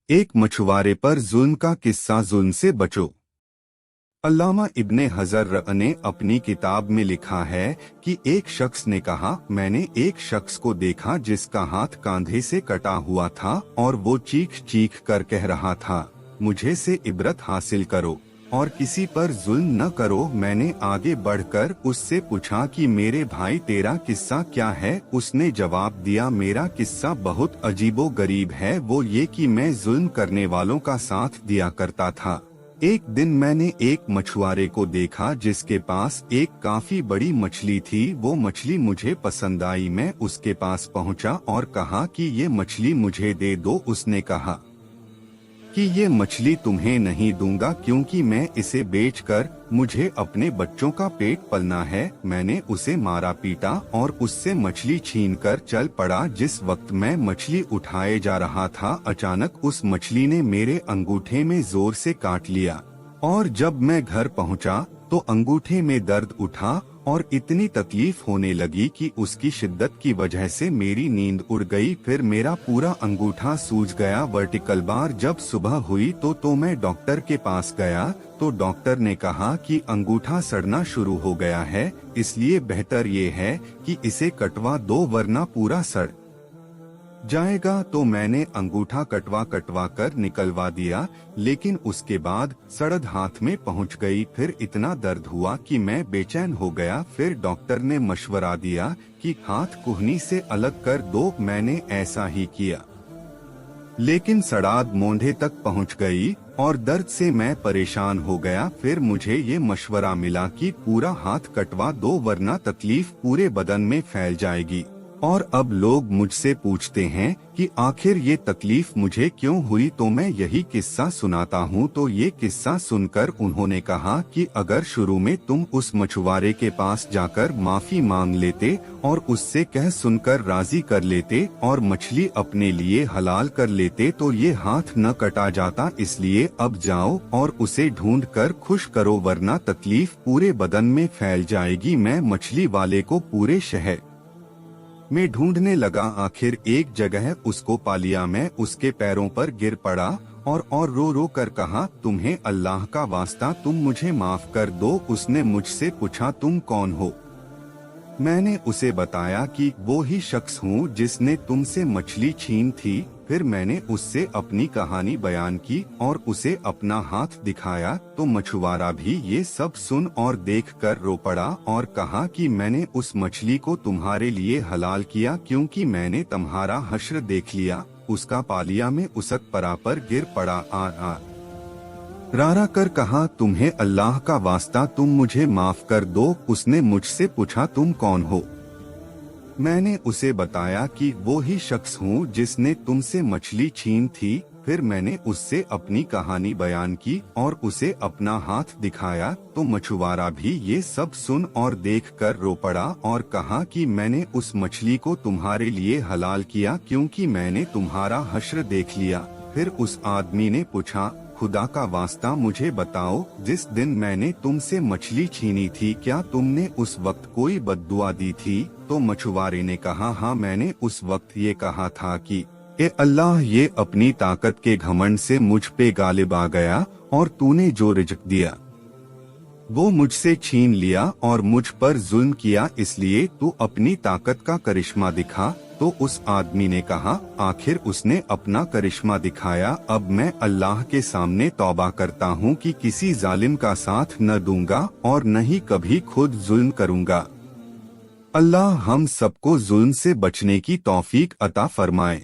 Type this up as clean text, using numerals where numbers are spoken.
एक मछुआरे पर जुल्म का किस्सा। जुल्म से बचो। अल्लामा इब्ने हजर ने अपनी किताब में लिखा है कि एक शख्स ने कहा, मैंने एक शख्स को देखा जिसका हाथ कंधे से कटा हुआ था और वो चीख चीख कर कह रहा था, मुझे से इबरत हासिल करो और किसी पर जुल्म न करो। मैंने आगे बढ़कर उससे पूछा कि मेरे भाई तेरा किस्सा क्या है। उसने जवाब दिया, मेरा किस्सा बहुत अजीबो गरीब है। वो ये कि मैं जुल्म करने वालों का साथ दिया करता था। एक दिन मैंने एक मछुआरे को देखा जिसके पास एक काफी बड़ी मछली थी। वो मछली मुझे पसंद आई। मैं उसके पास पहुंचा और कहा कि ये मछली मुझे दे दो। उसने कहा कि ये मछली तुम्हें नहीं दूंगा क्योंकि मैं इसे बेचकर मुझे अपने बच्चों का पेट पलना है। मैंने उसे मारा पीटा और उससे मछली छीनकर चल पड़ा। जिस वक्त मैं मछली उठाए जा रहा था, अचानक उस मछली ने मेरे अंगूठे में जोर से काट लिया और जब मैं घर पहुंचा तो अंगूठे में दर्द उठा और इतनी तकलीफ होने लगी कि उसकी शिद्दत की वजह से मेरी नींद उड़ गई। फिर मेरा पूरा अंगूठा सूज गया वर्टिकल बार। जब सुबह हुई तो मैं डॉक्टर के पास गया तो डॉक्टर ने कहा कि अंगूठा सड़ना शुरू हो गया है, इसलिए बेहतर ये है कि इसे कटवा दो वरना पूरा सड़ जाएगा। तो मैंने अंगूठा कटवा कर निकलवा दिया, लेकिन उसके बाद सड़द हाथ में पहुंच गई। फिर इतना दर्द हुआ कि मैं बेचैन हो गया। फिर डॉक्टर ने मशवरा दिया कि हाथ कुहनी से अलग कर दो। मैंने ऐसा ही किया, लेकिन सड़ाद मोंढे तक पहुंच गई और दर्द से मैं परेशान हो गया। फिर मुझे ये मशवरा मिला कि पूरा हाथ कटवा दो वरना तकलीफ पूरे बदन में फैल जाएगी। और अब लोग मुझसे पूछते हैं कि आखिर ये तकलीफ मुझे क्यों हुई, तो मैं यही किस्सा सुनाता हूँ। तो ये किस्सा सुनकर उन्होंने कहा कि अगर शुरू में तुम उस मछुआरे के पास जाकर माफी मांग लेते और उससे कह सुनकर राजी कर लेते और मछली अपने लिए हलाल कर लेते तो ये हाथ न कटा जाता। इसलिए अब जाओ और उसे ढूंढ कर खुश करो वरना तकलीफ पूरे बदन में फैल जाएगी। मैं मछली वाले को पूरे शहर में ढूंढने लगा। आखिर एक जगह उसको पा लिया। मैं उसके पैरों पर गिर पड़ा और रो रो कर कहा, तुम्हें अल्लाह का वास्ता तुम मुझे माफ कर दो। उसने मुझसे पूछा, तुम कौन हो? मैंने उसे बताया कि वो ही शख्स हूँ जिसने तुमसे मछली छीन थी। फिर मैंने उससे अपनी कहानी बयान की और उसे अपना हाथ दिखाया तो मछुआरा भी ये सब सुन और देखकर रो पड़ा और कहा कि मैंने उस मछली को तुम्हारे लिए हलाल किया क्योंकि मैंने तुम्हारा हश्र देख लिया। उसका पालिया में उसक परा पर गिर पड़ा आ रारा कर कहा, तुम्हें अल्लाह का वास्ता तुम मुझे माफ कर दो। उसने मुझसे पूछा, तुम कौन हो? मैंने उसे बताया कि वो ही शख्स हूँ जिसने तुमसे मछली छीन थी। फिर मैंने उससे अपनी कहानी बयान की और उसे अपना हाथ दिखाया तो मछुआरा भी ये सब सुन और देखकर रो पड़ा और कहा कि मैंने उस मछली को तुम्हारे लिए हलाल किया क्योंकि मैंने तुम्हारा हश्र देख लिया। फिर उस आदमी ने पूछा, खुदा का वास्ता मुझे बताओ, जिस दिन मैंने तुमसे मछली छीनी थी क्या तुमने उस वक्त कोई बद्दुआ दी थी? तो मछुआरे ने कहा, हाँ, मैंने उस वक्त ये कहा था कि ए अल्लाह, ये अपनी ताकत के घमंड से मुझ पे गालिब आ गया और तूने जो रिज़्क दिया वो मुझसे छीन लिया और मुझ पर जुल्म किया, इसलिए तू अपनी ताकत का करिश्मा दिखा। तो उस आदमी ने कहा, आखिर उसने अपना करिश्मा दिखाया। अब मैं अल्लाह के सामने तौबा करता हूँ कि किसी जालिम का साथ न दूंगा और न ही कभी खुद जुल्म करूंगा। अल्लाह हम सबको जुल्म से बचने की तौफीक अता फरमाए।